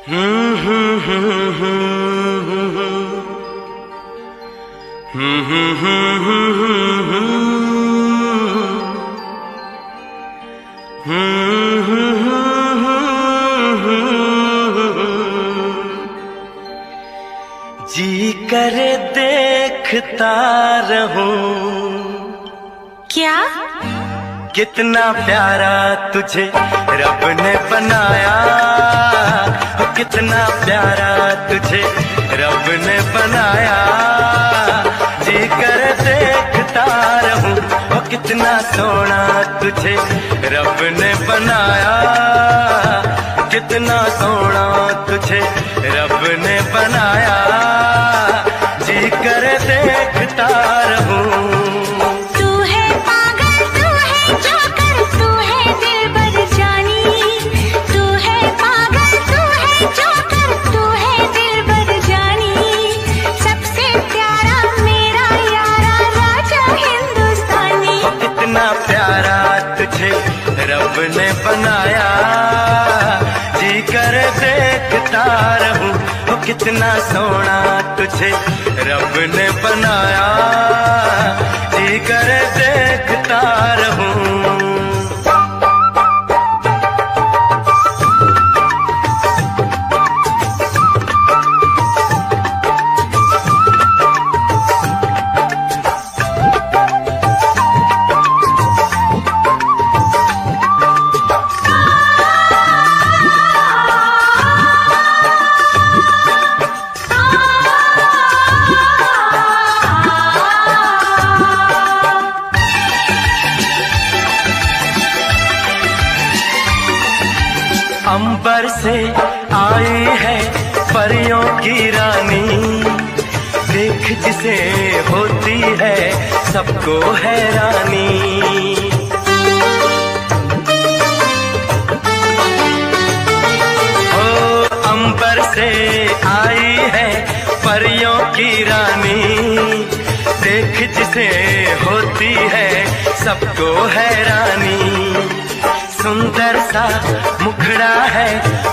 जी करे देखता रहूं। क्या? कितना प्यारा तुझे रब ने बनाया, कितना प्यारा तुझे रब ने बनाया। जी कर देखता रहूं, कितना सोना तुझे रब ने बनाया, कितना सोना तुझे रब ने बनाया। जी कर देखता रहूं। रब ने बनाया, जी कर देखता रहूं। वो कितना सोना तुझे रब ने बनाया, जी कर देखता रहूं। अंबर से आई है परियों की रानी, देख जिसे होती है सबको हैरानी। ओ अंबर से आई है परियों की रानी, देख जिसे होती है सबको हैरानी। सुंदर सा मुखड़ा है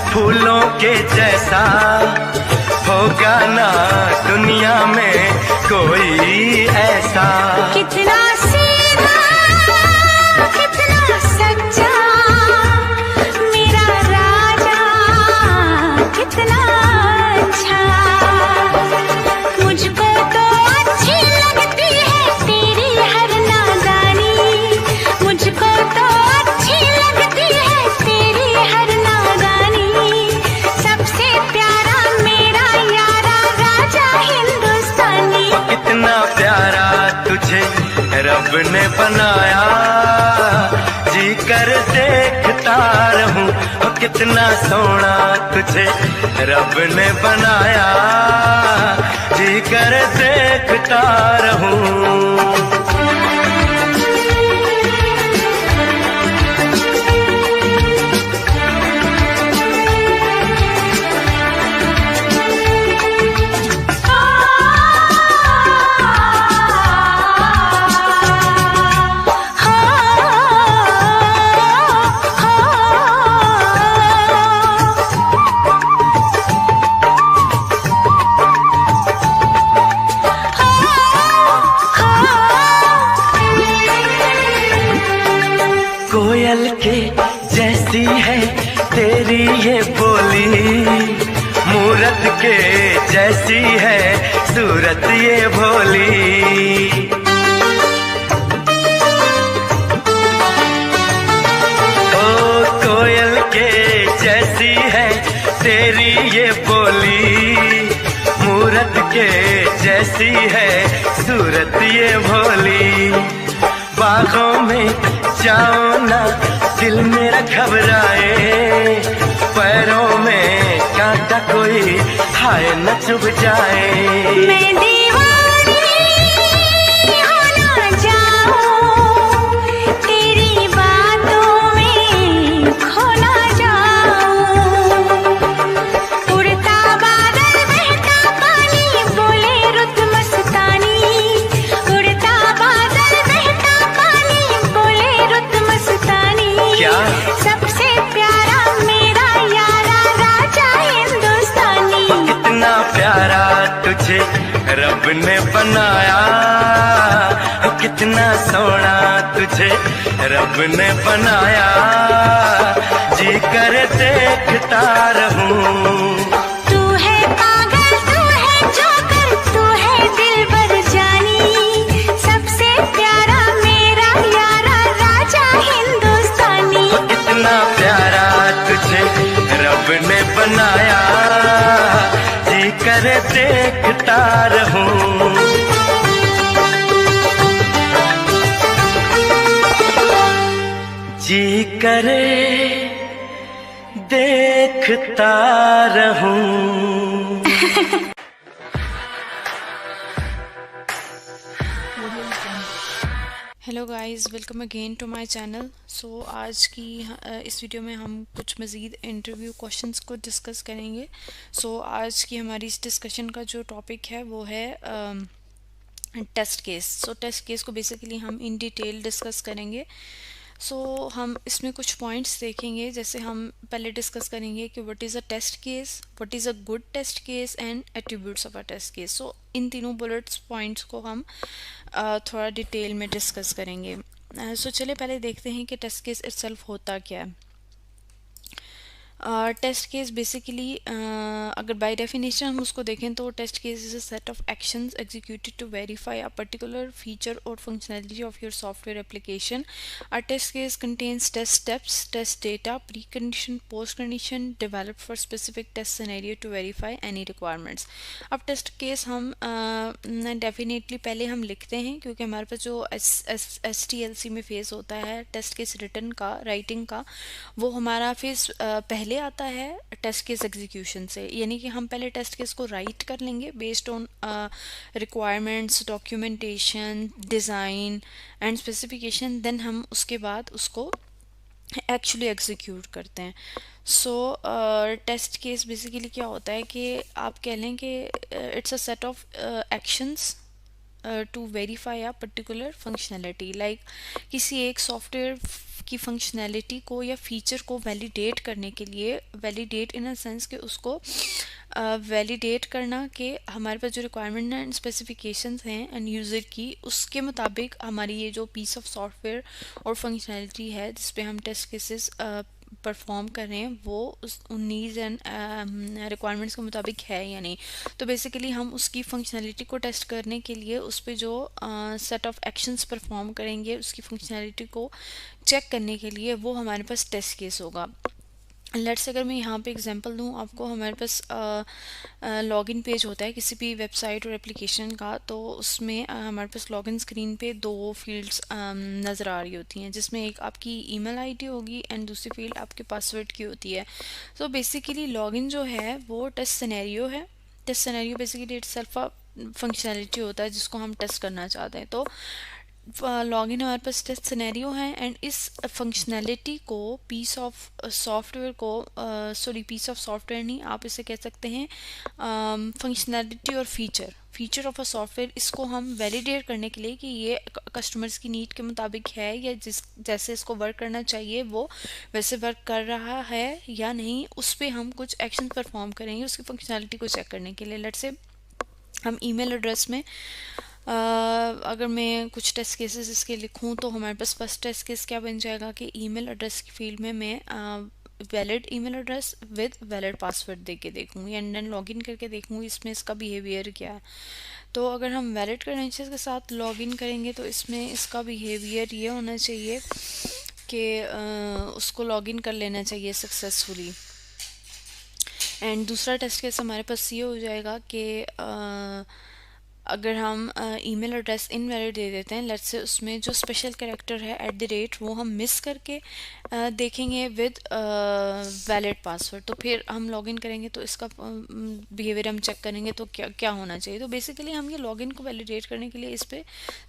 फूलों के जैसा, होगा ना दुनिया में कोई ऐसा। कितना सीधा, कितना सच्चा मेरा राजा, कितना अच्छा। मुझको तो अच्छी लगती है तेरी हर नादानी, मुझको तो रब ने बनाया, जी कर देखता रहूं। कितना सोना तुझे रब ने बनाया, जी कर देखता रहूं। कोयल के जैसी है तेरी ये बोली, मूरत के जैसी है सूरत ये भोली। ओ कोयल के जैसी है तेरी ये बोली, मूरत के जैसी है सूरत ये भोली। बागों में जाओ ना दिल मेरा घबराए, पैरों में कांटा कोई हाय न चुभ जाए। मैं दीवानी हो ना जाऊं, तेरी बातों में खो ना जाऊं। उड़ता बादल बहता पानी बोले रुत मस्तानी, उड़ता बादल बहता पानी बोले रुत मस्तानी। क्या? सबसे प्यारा मेरा यारा राजा हिंदुस्तानी। तुझे रब ने बनाया, कितना सोना तुझे रब ने बनाया, जी कर देखता रहूं। तू है पागल, तू है जोकर, तू है दिलबर जानी, सबसे प्यारा मेरा यारा राजा हिंदुस्तानी। कितना प्यारा तुझे रब ने बनाया, जी कर देखता रहूं। जी करे देखता रहूं। Hello guys, welcome again to my channel. So आज की इस वीडियो में हम कुछ मज़ीद इंटरव्यू क्वेश्चंस को डिस्कस करेंगे। सो आज की हमारी इस डिस्कशन का जो टॉपिक है वो है टेस्ट केस। सो टेस्ट केस को बेसिकली हम इन डिटेल डिस्कस करेंगे। सो हम इसमें कुछ पॉइंट्स देखेंगे, जैसे हम पहले डिस्कस करेंगे कि what is a test case, what is a good test case and attributes of a test case. So इन तीनों बुलेट्स पॉइंट्स को हम थोड़ा डिटेल में डिस्कस करेंगे। सो चलिए पहले देखते हैं कि टेस्ट केस इटसेल्फ होता क्या है। टेस्ट केस बेसिकली अगर बाय डेफिनेशन हम उसको देखें तो test case is a set of actions executed to verify a particular feature और functionality of your software application. A test case contains test steps, test data, pre condition, post condition developed for specific test scenario to verify any requirements. अब test case हम definitely पहले हम लिखते हैं, क्योंकि हमारे पास जो STLC में फेस होता है टेस्ट केस रिटर्न का, राइटिंग का, वो हमारा फेस पहले आता है टेस्ट केस एग्जीक्यूशन से। यानी कि हम पहले टेस्ट केस को राइट कर लेंगे based on requirements, documentation, design and specification, then हम उसके बाद उसको एक्चुअली एग्जीक्यूट करते हैं। सो टेस्ट केस बेसिकली क्या होता है कि आप कह लें कि it's a set of actions to verify a particular functionality. Like किसी एक सॉफ्टवेयर की फंक्शनैलिटी को या फीचर को वैलिडेट करने के लिए, वैलिडेट इन अ सेंस कि उसको वैलिडेट करना कि हमारे पास जो रिक्वायरमेंट एंड स्पेसिफिकेशंस हैं एंड यूज़र की, उसके मुताबिक हमारी ये जो पीस ऑफ सॉफ्टवेयर और फंक्शनैलिटी है जिस पे हम टेस्ट केसेस परफॉर्म कर रहे हैं वो उस नीड्स एंड रिक्वायरमेंट्स के मुताबिक है या नहीं। तो बेसिकली हम उसकी फंक्शनैलिटी को टेस्ट करने के लिए उस पर जो सेट ऑफ एक्शंस परफॉर्म करेंगे, उसकी फंक्शनैलिटी को चेक करने के लिए, वो हमारे पास टेस्ट केस होगा। लेट्स अगर मैं यहाँ पे एग्जांपल दूँ आपको, हमारे पास लॉगिन पेज होता है किसी भी वेबसाइट और एप्लीकेशन का, तो उसमें हमारे पास लॉगिन स्क्रीन पे दो फील्ड्स नज़र आ रही होती हैं, जिसमें एक आपकी ईमेल आईडी होगी एंड दूसरी फील्ड आपके पासवर्ड की होती है। सो बेसिकली लॉगिन जो है वो टेस्ट सिनेरियो है। Test scenario basically itself a functionality होता है जिसको हम टेस्ट करना चाहते हैं। तो लॉगिन हमारे पास टेस्ट सिनेरियो है एंड इस फंक्शनैलिटी को, पीस ऑफ सॉफ्टवेयर को, पीस ऑफ सॉफ्टवेयर नहीं, आप इसे कह सकते हैं फंक्शनैलिटी और फीचर ऑफ अ सॉफ्टवेयर, इसको हम वैलिडेट करने के लिए कि ये कस्टमर्स की नीड के मुताबिक है या जैसे इसको वर्क करना चाहिए वो वैसे वर्क कर रहा है या नहीं, उस पर हम कुछ एक्शन परफॉर्म करेंगे उसकी फंक्शनैलिटी को चेक करने के लिए। लेट्स से हम ईमेल एड्रेस में अगर मैं कुछ टेस्ट केसेस इसके लिखूं तो हमारे पास फर्स्ट टेस्ट केस क्या बन जाएगा कि ईमेल एड्रेस की फील्ड में मैं valid email address with valid password दे के देखूँगी एंड देन लॉगिन करके देखूँगी इसमें इसका बिहेवियर क्या है। तो अगर हम वैलिड क्रेडेंशियल्स के साथ लॉगिन करेंगे तो इसमें इसका बिहेवियर ये होना चाहिए कि उसको लॉगिन कर लेना चाहिए सक्सेसफुली। एंड दूसरा टेस्ट केस हमारे पास ये हो जाएगा कि अगर हम ईमेल एड्रेस इनवैलिड दे देते हैं, लेट्स से उसमें जो स्पेशल कैरेक्टर है @ वो हम मिस करके देखेंगे विद वैलिड पासवर्ड, तो फिर हम लॉगिन करेंगे तो इसका बिहेवियर हम चेक करेंगे तो क्या क्या होना चाहिए। तो बेसिकली हम ये लॉगिन को वैलिडेट करने के लिए इस पर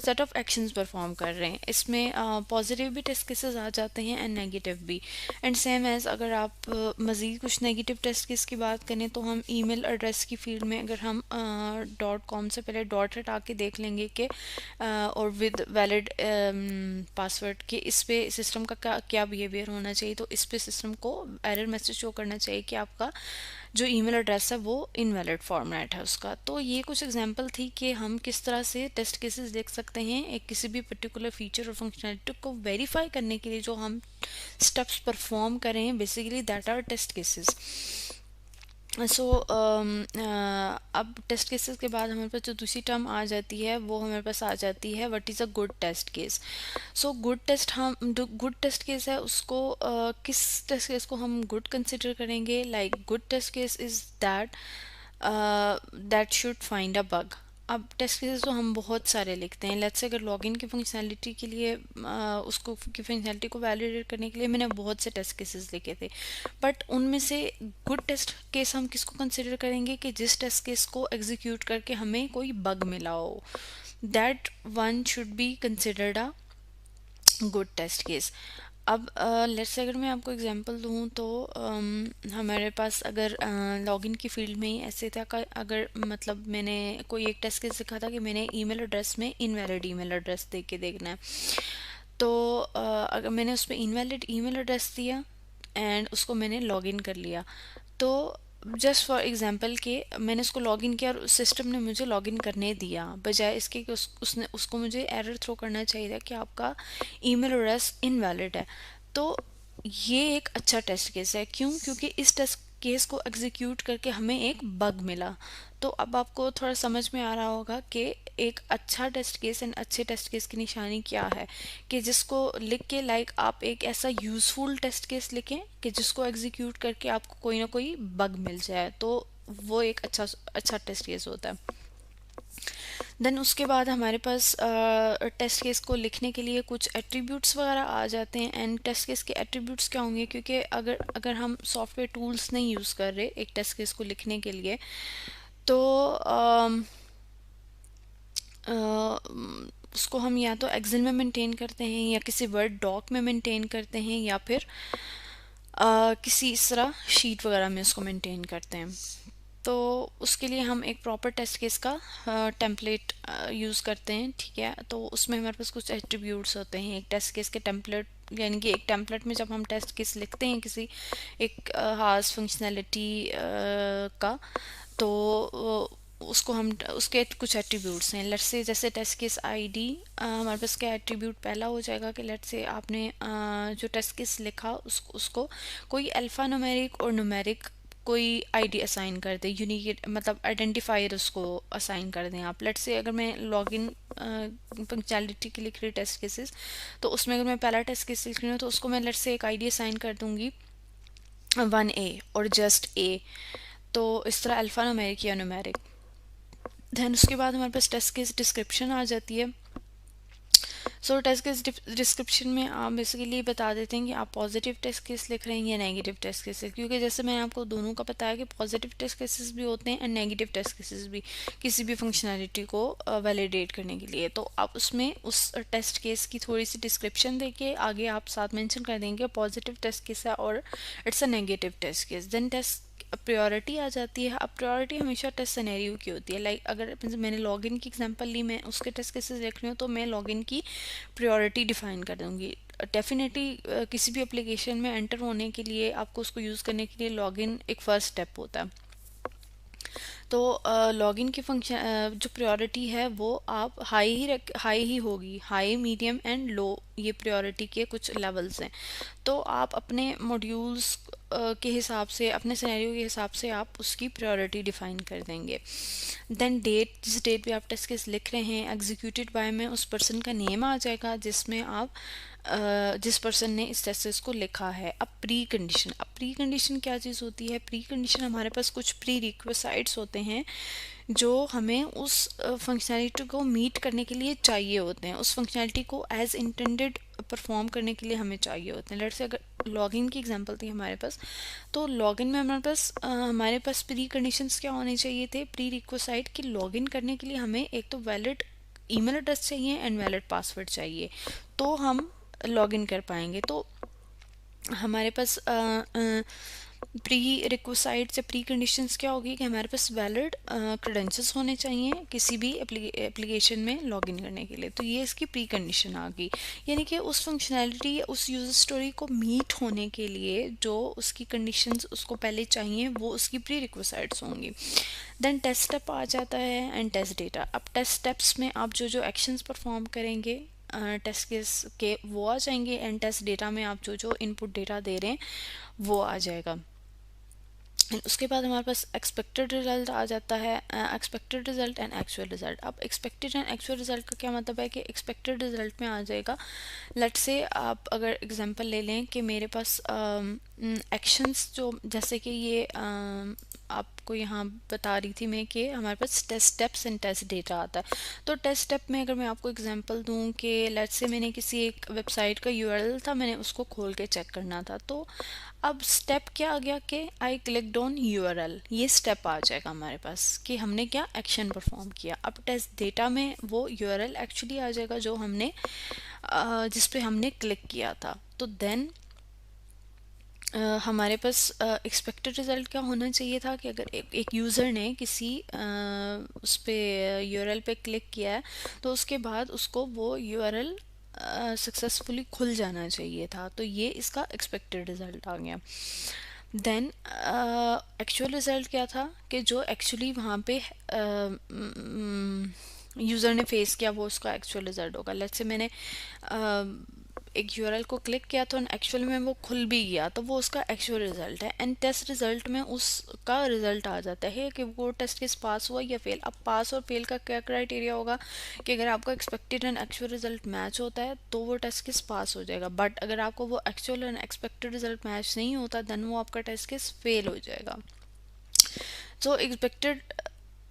सेट ऑफ एक्शंस परफॉर्म कर रहे हैं। इसमें पॉजिटिव भी टेस्ट केसेस आ जाते हैं एंड नेगेटिव भी। एंड सेम एज अगर आप मज़ीद कुछ नेगेटिव टेस्ट केस की बात करें तो हम ईमेल एड्रेस की फील्ड में अगर हम .com से पहले है, डॉट हटा के देख लेंगे कि और विद वैलिड पासवर्ड के इस पे सिस्टम का क्या बिहेवियर होना चाहिए। तो इस पे सिस्टम को एरर मैसेज शो करना चाहिए कि आपका जो ईमेल एड्रेस है वो इनवैलिड फॉर्मेट है उसका। तो ये कुछ एग्जांपल थी कि हम किस तरह से टेस्ट केसेस देख सकते हैं एक किसी भी पर्टिकुलर फीचर और फंक्शनैलिटी को वेरीफाई करने के लिए जो हम स्टेप्स परफॉर्म करें, basically that are test cases. So अब टेस्ट केसेस के बाद हमारे पास जो दूसरी टर्म आ जाती है वो हमारे पास आ जाती है what is a good test case. So good test case है उसको किस टेस्ट केस को हम गुड कंसिडर करेंगे? Like good test case is that should find a bug. अब टेस्ट केसेस तो हम बहुत सारे लिखते हैं। लेट्स से अगर लॉगिन की फंक्शनैलिटी के लिए उसको की फंक्शनैलिटी को वैलिडेट करने के लिए मैंने बहुत से टेस्ट केसेस लिखे थे, बट उनमें से गुड टेस्ट केस हम किसको कंसिडर करेंगे कि जिस टेस्ट केस को एग्जीक्यूट करके हमें कोई बग मिला हो, that one should be considered a good test case. अब लेट्स से अगर मैं आपको एग्जांपल दूँ तो हमारे पास अगर लॉगिन की फील्ड में ही ऐसे था कि अगर मतलब मैंने कोई एक टेस्ट केस लिखा था कि मैंने ईमेल एड्रेस में इनवैलिड ईमेल एड्रेस दे के देखना है। तो अगर मैंने उस पर इनवैलिड ईमेल एड्रेस दिया एंड उसको मैंने लॉगिन कर लिया, तो जस्ट फॉर एग्जांपल कि मैंने उसको लॉगिन किया और सिस्टम ने मुझे लॉगिन करने दिया, बजाय इसके कि उसने उसको मुझे एरर थ्रो करना चाहिए था कि आपका ईमेल एड्रेस इनवैलिड है। तो ये एक अच्छा टेस्ट केस है। क्यों? क्योंकि इस टेस्ट केस को एग्जीक्यूट करके हमें एक बग मिला। तो अब आपको थोड़ा समझ में आ रहा होगा कि एक अच्छा टेस्ट केस एंड अच्छे टेस्ट केस की निशानी क्या है, कि जिसको लिख के लाइक आप एक ऐसा यूज़फुल टेस्ट केस लिखें कि जिसको एग्जीक्यूट करके आपको कोई ना कोई बग मिल जाए, तो वो एक अच्छा टेस्ट केस होता है। देन उसके बाद हमारे पास टेस्ट केस को लिखने के लिए कुछ एट्रीब्यूट्स वगैरह आ जाते हैं। एंड टेस्ट केस के एट्रीब्यूट्स क्या होंगे? क्योंकि अगर हम सॉफ्टवेयर टूल्स नहीं यूज़ कर रहे एक टेस्ट केस को लिखने के लिए, तो उसको हम या तो एक्सेल में मेंटेन करते हैं या किसी वर्ड डॉक में मेंटेन करते हैं या फिर किसी इस तरह शीट वगैरह में उसको मेंटेन करते हैं। तो उसके लिए हम एक प्रॉपर टेस्ट केस का टेम्पलेट यूज़ करते हैं, ठीक है। तो उसमें हमारे पास कुछ एट्रीब्यूट्स होते हैं एक टेस्ट केस के टेम्पलेट, यानी कि एक टेम्पलेट में जब हम टेस्ट केस लिखते हैं किसी एक खास फंक्शनैलिटी का, तो उसको हम उसके कुछ एट्रीब्यूट्स हैं। लेट्स से जैसे टेस्ट केस आईडी, हमारे पास क्या एट्रीब्यूट पहला हो जाएगा कि लेट्स से आपने जो टेस्ट केस लिखा उसको कोई अल्फ़ा न्यूमेरिक और न्यूमेरिक कोई आईडी असाइन कर दे, यूनिक मतलब आइडेंटिफायर उसको असाइन कर दें आप। लेट्स से अगर मैं लॉगिन फंक्शनैलिटी के लिख रही टेस्ट केसेस, तो उसमें अगर मैं पहला टेस्ट केस लिख रही हूँ तो उसको मैं लेट्स से एक आईडी असाइन कर दूँगी 1A और जस्ट A। तो इस तरह अल्फ़ा न्यूमेरिक या न्यूमेरिक। देन उसके बाद हमारे पास टेस्ट केस डिस्क्रिप्शन आ जाती है। सो टेस्ट केस डिस्क्रिप्शन में आप बेसिकली बता देते हैं कि आप पॉजिटिव टेस्ट केस लिख रहे हैं या नेगेटिव टेस्ट केसेस, क्योंकि जैसे मैंने आपको दोनों का बताया कि पॉजिटिव टेस्ट केसेस भी होते हैं एंड नेगेटिव टेस्ट केसेस भी, किसी भी फंक्शनैलिटी को वैलिडेट करने के लिए। तो आप उसमें उस टेस्ट केस की थोड़ी सी डिस्क्रिप्शन देके आगे आप साथ मेंशन कर देंगे पॉजिटिव टेस्ट केस है और it's a negative test case. Then test priority आ जाती है। अब प्रायोरिटी हमेशा टेस्ट सिनेरियो की होती है। लाइक अगर मैंने लॉगिन की एग्जांपल ली, मैं उसके टेस्ट केसेस देख रही हूँ तो मैं लॉगिन की प्रायोरिटी डिफाइन कर दूँगी। डेफिनेटली किसी भी एप्लीकेशन में एंटर होने के लिए आपको उसको यूज़ करने के लिए लॉगिन एक फ़र्स्ट स्टेप होता है। तो लॉगिन की फंक्शन जो प्रायोरिटी है वो आप हाई ही होगी, हाई मीडियम एंड लो, ये प्रायोरिटी के कुछ लेवल्स हैं। तो आप अपने मॉड्यूल्स के हिसाब से, अपने सिनेरियो के हिसाब से आप उसकी प्रायोरिटी डिफाइन कर देंगे। देन डेट, जिस डेट पे आप टेस्ट केस लिख रहे हैं, एग्जीक्यूटेड बाय में उस पर्सन का नेम आ जाएगा जिसमें आप जिस पर्सन ने इस टेस्ट केस को लिखा है। अब प्री कंडीशन क्या चीज़ होती है? प्री कंडीशन हमारे पास कुछ प्री रिक्विसाइट्स होते हैं जो हमें उस फंक्शनैलिटी को मीट करने के लिए चाहिए होते हैं, उस फंक्शनैलिटी को एज इंटेंडेड परफॉर्म करने के लिए हमें चाहिए होते हैं। लेट्स से अगर लॉगिन की एग्जांपल थी हमारे पास, तो लॉगिन में हमारे पास प्री कंडीशंस क्या होने चाहिए थे? प्री रिक्विसाइट कि लॉगिन करने के लिए हमें एक तो वैलिड ईमेल एड्रेस चाहिए एंड वैलिड पासवर्ड चाहिए, तो हम लॉगिन कर पाएंगे। तो हमारे पास प्री रिक्विसाइट्स या प्री कंडीशंस क्या होगी कि हमारे पास वैलिड क्रेडेंशियल्स होने चाहिए किसी भी एप्लीकेशन में लॉगिन करने के लिए। तो ये इसकी प्री कंडीशन आ गई, यानी कि उस फंक्शनैलिटी या उस यूज़र स्टोरी को मीट होने के लिए जो उसकी कंडीशंस उसको पहले चाहिए वो उसकी प्री रिक्विसाइट्स होंगी। देन टेस्ट स्टेप आ जाता है एंड टेस्ट डेटा। अब टेस्ट स्टेप्स में आप जो जो एक्शंस परफॉर्म करेंगे टेस्ट केस के वो आ जाएंगे, एंड टेस्ट डेटा में आप जो जो इनपुट डेटा दे रहे हैं वो आ जाएगा। एंड उसके बाद हमारे पास एक्सपेक्टेड रिजल्ट आ जाता है, expected result and actual result. अब एक्सपेक्टेड एंड एक्चुअल रिजल्ट का क्या मतलब है कि एक्सपेक्टेड रिजल्ट में आ जाएगा, लेट से आप अगर एग्जांपल ले लें कि मेरे पास एक्शंस जो जैसे कि ये आपको यहाँ बता रही थी मैं कि हमारे पास test steps and test data आता है। तो टेस्ट स्टेप में अगर मैं आपको एग्जांपल दूँ कि लेट से मैंने किसी एक वेबसाइट का यूआरएल था, मैंने उसको खोल के चेक करना था, तो अब स्टेप क्या आ गया कि आई क्लिक्ड ऑन यूआरएल, ये स्टेप आ जाएगा हमारे पास कि हमने क्या एक्शन परफॉर्म किया। अब टेस्ट डेटा में वो यूआरएल एक्चुअली आ जाएगा जो हमने जिस पे हमने क्लिक किया था। तो देन हमारे पास एक्सपेक्टेड रिज़ल्ट क्या होना चाहिए था कि अगर एक यूज़र ने किसी उस पे यूआरएल पे क्लिक किया है तो उसके बाद उसको वो यूआरएल सक्सेसफुली खुल जाना चाहिए था। तो ये इसका एक्सपेक्टेड रिज़ल्ट आ गया। देन एक्चुअल रिज़ल्ट क्या था कि जो एक्चुअली वहाँ पे यूज़र ने फेस किया वो उसका एक्चुअल रिज़ल्ट होगा। लेट्स से मैंने एक यूआरएल को क्लिक किया तो एक्चुअल में वो खुल भी गया, तो वो उसका एक्चुअल रिजल्ट है। एंड टेस्ट रिजल्ट में उसका रिजल्ट आ जाता है कि वो टेस्ट केस पास हुआ या फेल। अब पास और फेल का क्या क्राइटेरिया होगा कि अगर आपका expected and actual result match होता है तो वो टेस्ट केस पास हो जाएगा, बट अगर आपको वो actual and expected result match नहीं होता देन वो आपका टेस्ट केस फेल हो जाएगा। सो expected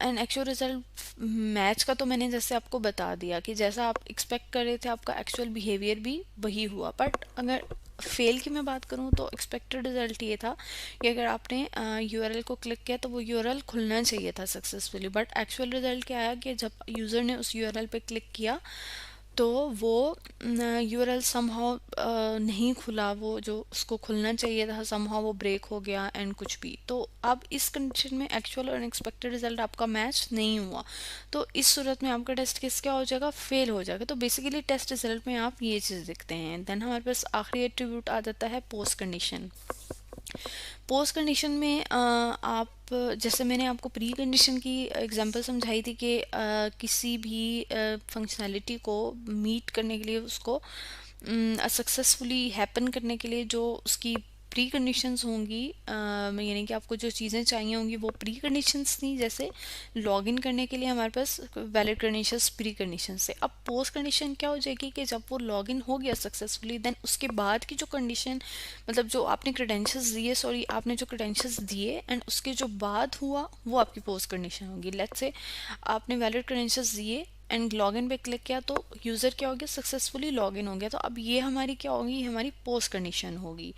and actual result match का तो मैंने जैसे आपको बता दिया कि जैसा आप एक्सपेक्ट कर रहे थे आपका एक्चुअल बिहेवियर भी वही हुआ। बट अगर फेल की मैं बात करूँ तो एक्सपेक्टेड रिजल्ट ये था कि अगर आपने यूआरएल को क्लिक किया तो वो यूआरएल खुलना चाहिए था सक्सेसफुली, बट एक्चुअल रिजल्ट क्या आया कि जब यूज़र ने उस यूआरएल पे क्लिक किया तो वो यूआरएल समहाउ नहीं खुला, वो जो उसको खुलना चाहिए था समहाउ वो ब्रेक हो गया एंड कुछ भी। तो अब इस कंडीशन में एक्चुअल और अनएक्सपेक्टेड रिजल्ट आपका मैच नहीं हुआ, तो इस सूरत में आपका टेस्ट केस क्या हो जाएगा, फेल हो जाएगा। तो बेसिकली टेस्ट रिजल्ट में आप ये चीज़ देखते हैं। देन हमारे पास आखिरी एट्रीब्यूट आ जाता है पोस्ट कंडीशन। पोस्ट कंडीशन में आप जैसे मैंने आपको प्री कंडीशन की एग्जांपल समझाई थी कि किसी भी फंक्शनैलिटी को मीट करने के लिए उसको सक्सेसफुली हैपन करने के लिए जो उसकी प्री कंडीशंस होंगी, यानी कि आपको जो चीज़ें चाहिए होंगी वो प्री कंडीशंस थी। जैसे लॉगिन करने के लिए हमारे पास वैलिड कंडीशंस प्री कंडीशंस से। अब पोस्ट कंडीशन क्या हो जाएगी कि जब वो लॉगिन हो गया सक्सेसफुली देन उसके बाद की जो कंडीशन, मतलब जो आपने क्रेडेंशियल्स दिए, सॉरी आपने जो क्रेडेंशियल्स दिए एंड उसके जो बाद हुआ वो आपकी पोस्ट कंडीशन होगी। लेट्स से आपने वैलिड क्रेडेंशियल्स दिए एंड लॉगिन पे क्लिक किया तो यूज़र क्या हो गया, सक्सेसफुली लॉगिन हो गया। तो अब ये हमारी क्या होगी, हमारी पोस्ट कंडीशन होगी।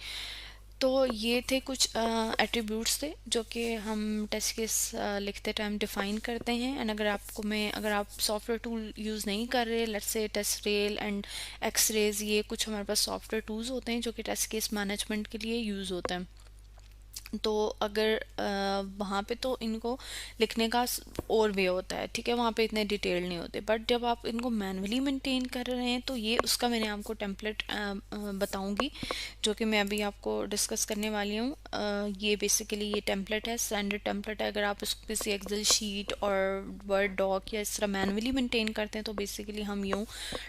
तो ये थे कुछ एट्रीब्यूट्स थे जो कि हम टेस्ट केस लिखते टाइम डिफ़ाइन करते हैं। एंड अगर आप सॉफ्टवेयर टूल यूज़ नहीं कर रहे, let's say test rail and X rays, ये कुछ हमारे पास सॉफ्टवेयर टूल्स होते हैं जो कि टेस्ट केस मैनेजमेंट के लिए यूज़ होते हैं। तो अगर वहाँ पे तो इनको लिखने का और वे होता है, ठीक है, वहाँ पे इतने डिटेल नहीं होते। बट जब आप इनको मैनुअली मेंटेन कर रहे हैं तो ये उसका मैंने आपको टेम्पलेट बताऊंगी जो कि मैं अभी आपको डिस्कस करने वाली हूँ। ये बेसिकली ये टेम्पलेट है, स्टैंडर्ड टेम्पलेट है। अगर आप इसको किसी एक्सेल शीट और वर्ड डॉक या इस तरह मैनुअली मेंटेन करते हैं तो बेसिकली हम यूँ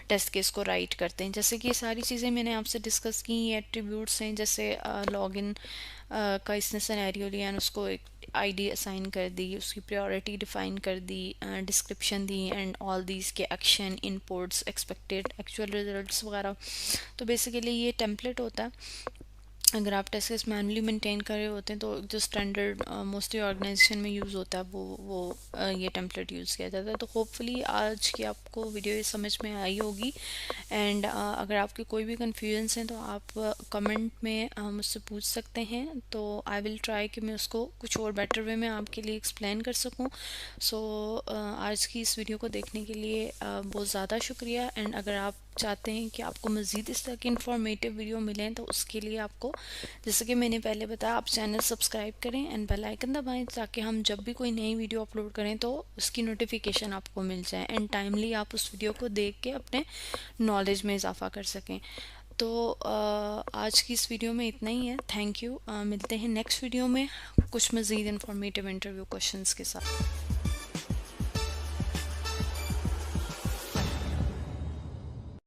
टेस्ट केस को राइट करते हैं। जैसे कि ये सारी चीज़ें मैंने आपसे डिस्कस की, ये एट्रीब्यूट्स हैं। जैसे लॉगिन का इसने सिनेरियो लिया एंड उसको एक आईडी असाइन कर दी, उसकी प्रायोरिटी डिफाइन कर दी, डिस्क्रिप्शन दी एंड ऑल दीज के action, inputs, expected, actual results वगैरह। तो बेसिकली ये टेम्पलेट होता है। अगर आप टेस्ट केस मैनुअली मेंटेन कर रहे होते हैं तो जो स्टैंडर्ड मोस्टली ऑर्गेनाइजेशन में यूज़ होता है वो ये टेम्पलेट यूज़ किया जाता है। तो होपफुली आज की आपको वीडियो ये समझ में आई होगी। एंड अगर आपके कोई भी कन्फ्यूजन्स हैं तो आप कमेंट में मुझसे पूछ सकते हैं, तो आई विल ट्राई कि मैं उसको कुछ और बेटर वे में आपके लिए एक्सप्लेन कर सकूं। सो आज की इस वीडियो को देखने के लिए बहुत ज़्यादा शुक्रिया। एंड अगर आप चाहते हैं कि आपको मज़ीद इस तरह की इंफॉर्मेटिव वीडियो मिलें, तो उसके लिए आपको, जैसे कि मैंने पहले बताया, आप चैनल सब्सक्राइब करें एंड बेल आइकन दबाएं, ताकि हम जब भी कोई नई वीडियो अपलोड करें तो उसकी नोटिफिकेशन आपको मिल जाए एंड टाइमली आप उस वीडियो को देख के अपने नॉलेज में इजाफा कर सकें। तो आज की इस वीडियो में इतना ही है। Thank you. मिलते हैं नेक्स्ट वीडियो में कुछ मज़ीद इंफॉर्मेटिव इंटरव्यू क्वेश्चंस के साथ।